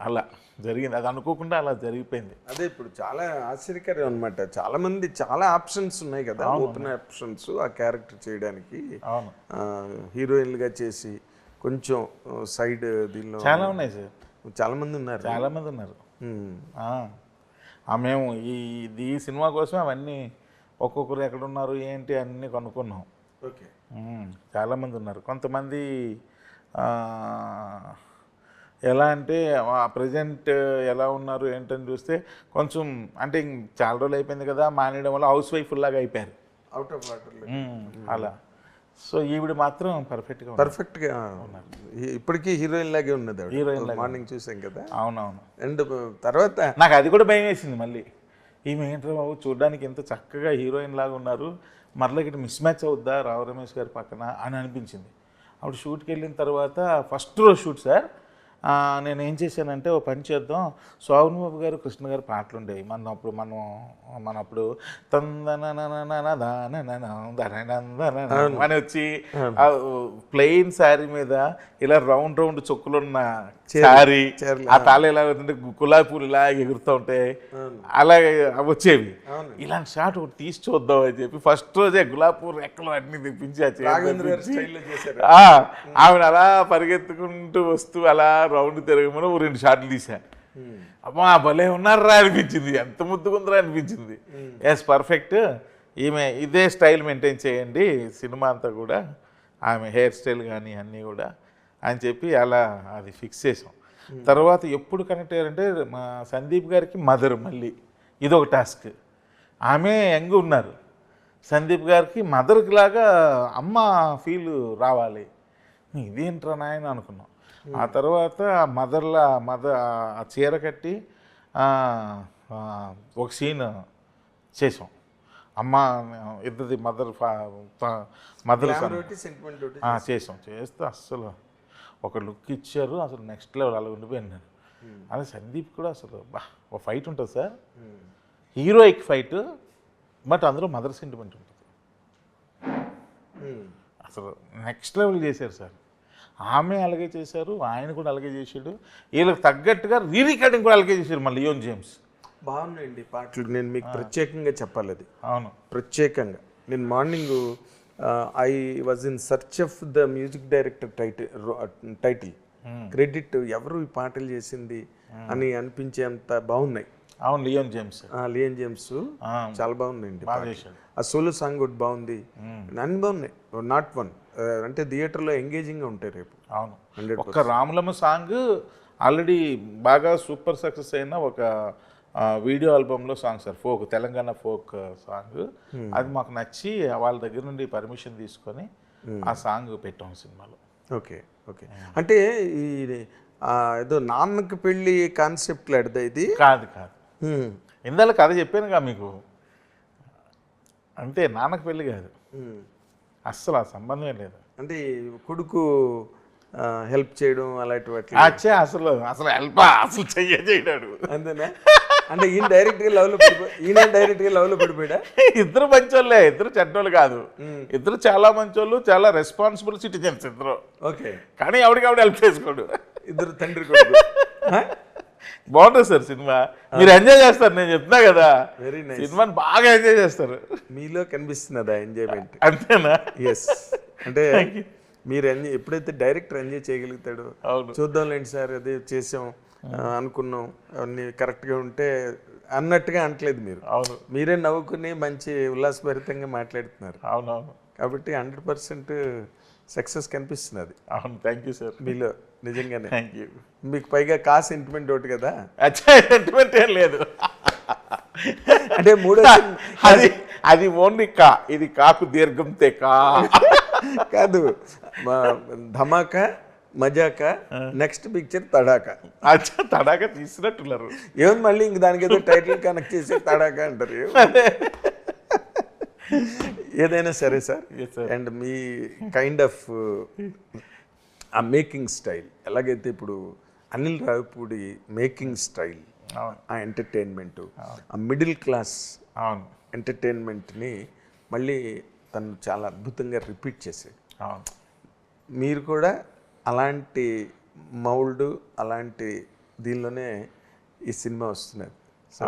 అలా జరిగింది, అది అనుకోకుండా అలా జరిగిపోయింది. అదే ఇప్పుడు చాలా ఆశ్చర్యకరం అనమాట. చాలా మంది చాలా ఆప్షన్స్ ఉన్నాయి కదా, ఓపెన్ ఆప్షన్స్ ఆ క్యారెక్టర్ చేయడానికి. అవును, హీరోయిన్లుగా చేసి కొంచెం సైడ్ దీనిలో చాలా ఉన్నాయి సార్, చాలా మంది ఉన్నారు. మేము ఈ సినిమా కోసం అవన్నీ ఒక్కొక్కరు ఎక్కడున్నారు ఏంటి అన్నీ కనుక్కున్నాం. ఓకే, చాలామంది ఉన్నారు. కొంతమంది ఎలా అంటే ప్రజెంట్ ఎలా ఉన్నారు ఏంటని చూస్తే కొంచెం అంటే చాలా రోజులు అయిపోయింది కదా మానేయడం వల్ల హౌస్ వైఫ్ లాగా అయిపోయారు, అవుట్ ఆఫ్ వాటర్ అలా. సో ఈవిడ మాత్రం పర్ఫెక్ట్గా ఉన్నారు. ఇప్పటికీ హీరోయిన్ లాగే ఉన్నది. హీరోయిన్ మార్నింగ్ చూసాం కదా. అవునవును. అండ్ తర్వాత నాకు అది కూడా భయం వేసింది మళ్ళీ, ఈమె ఏంటో బాబు చూడడానికి ఎంత చక్కగా హీరోయిన్ లాగా ఉన్నారు, మరలా ఇక్కడ మిస్ మ్యాచ్ అవుద్దా రావు రమేష్ గారి పక్కన అని అనిపించింది. అప్పుడు షూట్కి వెళ్ళిన తర్వాత ఫస్ట్ రోజు షూట్ సార్, నేను ఏం చేశానంటే ఓ పని చేద్దాం, శోభన్ బాబు గారు కృష్ణ గారు పాటలు ఉండేవి మన అప్పుడు అని వచ్చి ప్లెయిన్ శారీ మీద ఇలా రౌండ్ చొక్కులున్న శారీ, ఆ తాళ ఎలా అవుతుంటే గులాబీ పూలు ఇలా ఎగురుతూ ఉంటాయి, అలా వచ్చేవి. ఇలాంటి షాట్ ఒకటి తీసి చూద్దాం అని చెప్పి ఫస్ట్ రోజే గులాబీ పూలు రెక్కలు అన్ని తెప్పించి ఆవిడ అలా పరిగెత్తుకుంటూ వస్తూ అలా రౌండ్ తిరగమని 2 షాట్లు తీశాను. అమ్మా భలే ఉన్నారా అనిపించింది, ఎంత ముద్దుకుందరా అనిపించింది. ఎస్ పర్ఫెక్ట్, ఈమె ఇదే స్టైల్ మెయింటైన్ చేయండి సినిమా అంతా కూడా, ఆమె హెయిర్ స్టైల్ కానీ అన్నీ కూడా అని చెప్పి అలా అది ఫిక్స్ చేసాం. తర్వాత ఎప్పుడు కనెక్ట్ అయ్యారంటే మా సందీప్ గారికి మదర్, మళ్ళీ ఇదొక టాస్క్. ఆమె యంగ్ ఉన్నారు, సందీప్ గారికి మదర్కి లాగా అమ్మ ఫీల్ రావాలి, ఇదేంట్రా నాయన అనుకున్నాం. ఆ తర్వాత మదర్ ఆ చీర కట్టి ఒక సీన్ చేసాం. అమ్మ ఇద్దరిది మదర్ చేసాం. చేస్తే అస్సలు ఒక లుక్ ఇచ్చారు, అసలు నెక్స్ట్ లెవెల్ అలా ఉండిపోయింది. అదే సందీప్ కూడా అసలు ఒక ఫైట్ ఉంటుంది సార్, హీరోయిక్ ఫైట్, బట్ అందులో మదర్ సెంటిమెంట్ ఉంటుంది, అసలు నెక్స్ట్ లెవెల్ చేశారు సార్. ఆమె అలాగే చేశారు, ఆయన కూడా అలాగే చేశాడు, వీళ్ళకి తగ్గట్టుగా రీరికార్డింగ్ కూడా అలాగే చేశారు మళ్ళీ లియోన్ జేమ్స్. బాగున్నాయండి పాటలు, నేను మీకు ప్రత్యేకంగా చెప్పాలి అది. అవును, ప్రత్యేకంగా నేను morning I was in search of the music director title credit ఎవరు ఈ పాటలు చేసింది అని అనిపించేంత బాగున్నాయి. అవును, లియోన్ జేమ్స్ చాలా బాగున్నాయండి. ఆ సోలో సాంగ్ ఒకటి బాగుంది, అన్ని బాగున్నాయి, నాట్ వన్. అంటే థియేటర్లో ఎంగేజింగ్గా ఉంటాయి రేపు. అవును, ఒక రాములమ్మ సాంగ్ ఆల్రెడీ బాగా సూపర్ సక్సెస్ అయిన ఒక వీడియో ఆల్బంలో song sir, folk, Telangana folk song. అది మాకు నచ్చి వాళ్ళ దగ్గర నుండి పర్మిషన్ తీసుకొని ఆ సాంగ్ పెట్టాం సినిమాలో. ఓకే, అంటే ఈ ఏదో నాన్నకి పెళ్ళి కాన్సెప్ట్ లాంటిదా ఇది? కాదు, ఇందాక కథ చెప్పానుగా మీకు, అంటే నాన్నకు పెళ్ళి కాదు, అస్సలు ఆ సంబంధమే లేదు. అంటే కొడుకు హెల్ప్ చేయడం అలాంటి వాటి అచ్చే అసలు అసలు హెల్ప్ అసలు చేయడాడు. అంతేనా? అంటే ఈయన డైరెక్ట్గా లవ్లో ఈయన డైరెక్ట్గా లవ్లో పడిపోయాడా? ఇద్దరు మంచోళ్ళే, ఇద్దరు చెడ్డోళ్ళు కాదు, ఇద్దరు చాలా మంచోళ్ళు, చాలా రెస్పాన్సిబుల్ సిటిజన్స్ ఇద్దరు. ఓకే. కానీ ఎవడికి హెల్ప్ చేసుకోడు. ఇద్దరు తండ్రి కొడుకు. బాగుంటుంది సార్ సినిమా, మీరు ఎంజాయ్ చేస్తారు, నేను చెప్తున్నా కదా. Very nice. సినిమాని బాగా ఎంజాయ్ చేస్తారు. మీలో కనిపిస్తున్నదా ఎంజాయ్మెంట్? అంతేనా? ఎస్. అంటే మీరు ఎప్పుడైతే డైరెక్టర్ ఎంజాయ్ చేయగలుగుతాడో, చూద్దాంలేండి సార్ అదే చేసాం అనుకున్నాం అవన్నీ కరెక్ట్గా ఉంటే అన్నట్టుగా అనట్లేదు మీరు. అవును, మీరే నవ్వుకుని మంచి ఉల్లాసభరితంగా మాట్లాడుతున్నారు. అవునవును. కాబట్టి 100% సక్సెస్ కనిపిస్తున్నది. అవును, థ్యాంక్ యూ సార్. మీలో నిజంగానే. Thank you. మీకు పైగా కా సెంటిమెంట్ ఒకటి కదా. అచ్చా, సెంటిమెంట్ ఏం లేదు. అంటే మూడో అది అది ఓన్లీ కా, ఇది కాకు దీర్ఘం తే కా కాదు. ధమాకా, మజాకా, నెక్స్ట్ పిక్చర్ తడాకా. అచ్చా, తడాక తీసినట్టున్నారు. ఏమో మళ్ళీ ఇంక దానికి ఏదో టైటిల్ కనెక్ట్ చేసి తడాకా అంటారు. ఏదైనా సరే sir. And me kind of ఆ మేకింగ్ స్టైల్ ఎలాగైతే ఇప్పుడు అనిల్ రావిపూడి మేకింగ్ స్టైల్, ఆ ఎంటర్టైన్మెంట్, ఆ మిడిల్ క్లాస్ ఎంటర్టైన్మెంట్ని మళ్ళీ తను చాలా అద్భుతంగా రిపీట్ చేశాడు. మీరు కూడా అలాంటి మౌల్డ్, అలాంటి దీనిలోనే ఈ సినిమా వస్తున్నారు. సో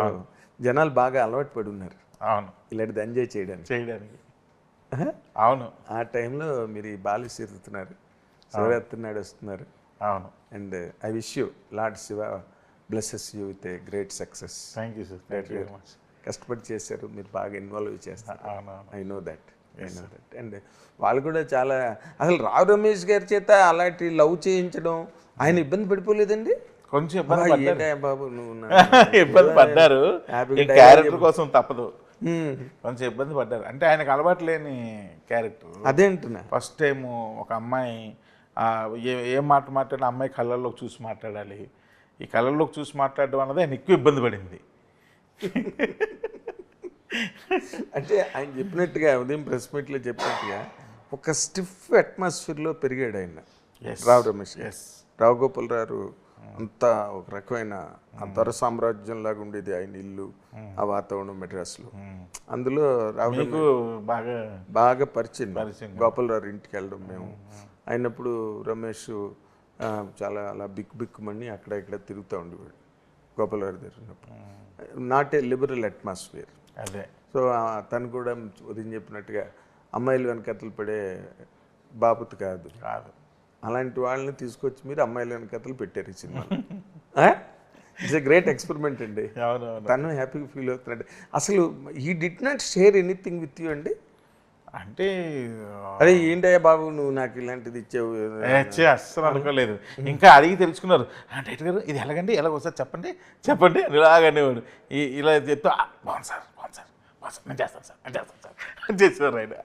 జనాలు బాగా అలవాటు పడి ఉన్నారు. అవును, ఇలాంటిది ఎంజాయ్ చేయడానికి. అవును, ఆ టైంలో మీరు ఈ బాలు తిరుగుతున్నారు, శివరాత్రి నాడు వస్తున్నారు. అవును. And I wish you lord Shiva blesses you with a great success. Thank you sir. Thank you very much. కష్టపడి చేశారు, మీరు బాగా ఇన్వాల్వ్ చేస్తారు. I know that. అండ్ వాళ్ళు కూడా చాలా, అసలు రావు రమేష్ గారి చేత అలాంటి లవ్ చేయించడం ఆయన ఇబ్బంది పడిపోలేదండి? కొంచెం బాబు నువ్వు ఇబ్బంది పడ్డారు, క్యారెక్టర్ కోసం తప్పదు, కొంచెం ఇబ్బంది పడ్డారు. అంటే ఆయనకు అలవాటు లేని క్యారెక్టర్. అదే అంటున్నా. ఫస్ట్ టైం ఒక అమ్మాయి ఏం మాట మాట్లాడిన అమ్మాయి కళ్ళల్లోకి చూసి మాట్లాడాలి. ఈ కళ్ళల్లోకి చూసి మాట్లాడడం అన్నది ఆయన ఎక్కువ ఇబ్బంది పడింది. అంటే ఆయన చెప్పినట్టుగా ఉదయం ప్రెస్ మీట్లో చెప్పినట్టుగా ఒక స్టిఫ్ అట్మాస్ఫియర్లో పెరిగాడు ఆయన, రావు రమేష్. రావు గోపాల్ రావు అంతా ఒక రకమైన దొర సామ్రాజ్యం లాగా ఉండేది ఆయన ఇల్లు, ఆ వాతావరణం మెడ్రాస్లో. అందులో రావు బాగా పరిచయం గోపాల్ రావు ఇంటికి వెళ్ళడం మేము అయినప్పుడు. రమేష్ చాలా అలా బిక్కుమని అక్కడ ఇక్కడ తిరుగుతూ ఉండేవాడు గోపాల్ రావు దగ్గర ఉన్నప్పుడు. Not a liberal atmosphere. అదే. సో తను కూడా ఉదయం చెప్పినట్టుగా అమ్మాయిలు వెనకతలు పడే బాబుత్ కాదు, అలాంటి వాళ్ళని తీసుకొచ్చి మీరు అమ్మాయిల వెనకతలు పెట్టారు ఈ cinema. It's a great experiment అండి. తను హ్యాపీగా ఫీల్ అవుతున్నాడు. అసలు he did not share anything with you అండి? అంటే అరే ఏంటయ్యా బాబు నువ్వు నాకు ఇలాంటిది ఇచ్చావు అస్సలు అనుకోలేదు. ఇంకా అడిగి తెలుసుకున్నారు. డైరెక్టర్ గారు ఇది ఎలాగండి, ఎలాగోసారి చెప్పండి చెప్పండి అని ఇలాగనేవాడు. ఇలా చెప్తా బాగుంది సార్, బాగుంది సార్, నేను చేస్తాను సార్, నేను చేస్తాను సార్ అని చేసేవారు ఆయన.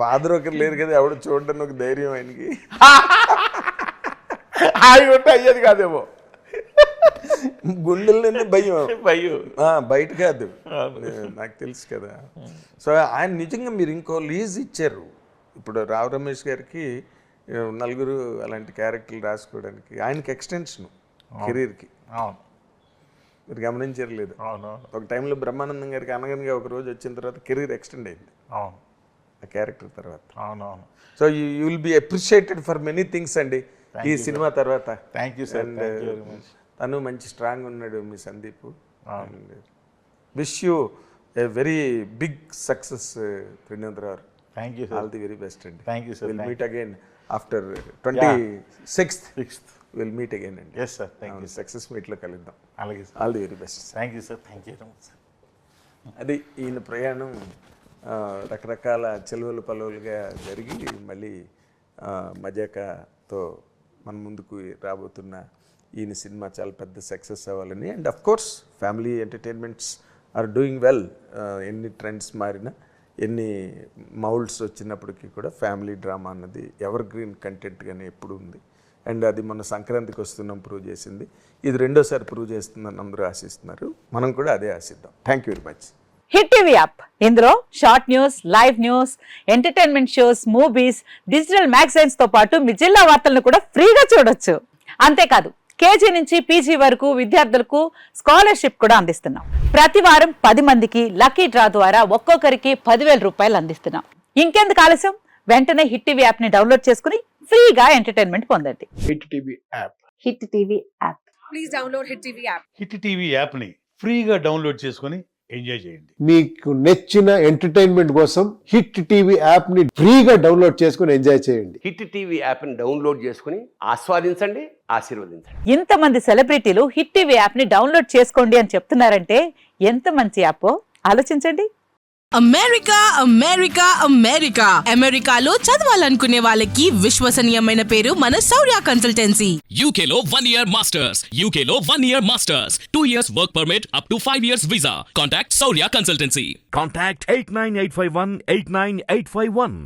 ఫాదర్ ఒకరు లేరు కదా, ఎవడు చూడడానికి ఒక ధైర్యం ఆయనకి. ఆయన ఉంటే అయ్యేది కాదేమో, గుండెల్లోనే భయం. బయట కాదు, నాకు తెలుసు కదా. సో ఆయన నిజంగా మీరు ఇంకో లీజ్ ఇచ్చారు. ఇప్పుడు రావు రమేష్ గారికి నలుగురు అలాంటి క్యారెక్టర్లు రాసుకోవడానికి ఆయనకి ఎక్స్టెన్షన్ కెరీర్కి. మీరు గమనించారు లేదు? ఒక టైంలో బ్రహ్మానందం గారికి అనగనగా ఒక రోజు వచ్చిన తర్వాత కెరీర్ ఎక్స్టెండ్ అయింది ఆ క్యారెక్టర్ తర్వాత. So you will be appreciated for many things అండి ఈ సినిమా తర్వాత. Thank you sir. తను మంచి స్ట్రాంగ్ ఉన్నాడు మీ Sandeep. Wish you a very big success Trinendra. Thank you sir. All the very best అండి. Thank you sir. Will meet again after 26th. Will meet again అండి. Yes sir. Thank you. Success మీట్లో కలుద్దాం. అలాగే sir. All the very best. Thank you sir. Thank you very much sir. అది ఈయన ప్రయాణం రకరకాల చెలువలు పలువులుగా జరిగి మళ్ళీ మజాకాతో మన ముందుకు రాబోతున్న ఈయన సినిమా చాలా పెద్ద సక్సెస్ అవ్వాలని. And of course family entertainments are doing well. ఎన్ని ట్రెండ్స్ మారినా, ఎన్ని మౌల్డ్స్ వచ్చినప్పటికీ కూడా ఫ్యామిలీ డ్రామా అన్నది ఎవర్ గ్రీన్ కంటెంట్గానే ఎప్పుడు ఉంది. అండ్ అది మన సంక్రాంతికి వస్తున్నాం ప్రూవ్ చేసింది. ఇది రెండోసారి ప్రూవ్ చేస్తుందని అందరూ ఆశిస్తున్నారు. మనం కూడా అదే ఆశిద్దాం. Thank you very much. Hit TV app ఇందులో short news, live news, entertainment shows, movies, digital magazines తో పాటు మీ జిల్లా వార్తలను కూడా ఫ్రీగా చూడొచ్చు. అంతేకాదు కేజీ నుంచి పీజీ వరకు విద్యార్థులకు స్కాలర్షిప్ కూడా అందిస్తున్నాం. ప్రతి వారం 10 మందికి లక్కీ డ్రా ద్వారా ఒక్కొక్కరికి 10,000 రూపాయలు అందిస్తున్నాం. ఇంకెందుకు ఆలస్యం, వెంటనే హిట్ టీవీ యాప్ ని డౌన్లోడ్ చేసుకుని ఫ్రీగా ఎంటర్టైన్మెంట్ పొందండి. Hit TV app. Hit TV app. Hit TV యాప్ని ఫ్రీగా డౌన్లోడ్ చేసుకొని ఎంజాయ్ చేయండి. మీకు నచ్చిన ఎంటర్టైన్మెంట్ కోసం హిట్ టీవీ యాప్ ని ఫ్రీగా డౌన్లోడ్ చేసుకుని ఎంజాయ్ చేయండి. హిట్ టీవీ యాప్ని డౌన్లోడ్ చేసుకుని ఆస్వాదించండి, ఆశీర్వదించండి. ఇంతమంది సెలబ్రిటీలు హిట్ టీవీ యాప్ ని డౌన్లోడ్ చేసుకోండి అని చెప్తున్నారంటే ఎంత మంచి యాప్ ఆలోచించండి. అమెరికా అమెరికా అమెరికా అమెరికాలో చదవాలనుకునే వాళ్ళకి విశ్వసనీయమైన పేరు మన శౌర్య కన్సల్టెన్సీ. UK లో 1 year masters, UK లో 1 year masters, 2 years work permit up to 5 years visa. Contact Saurya Consultancy. Contact 89851 89851.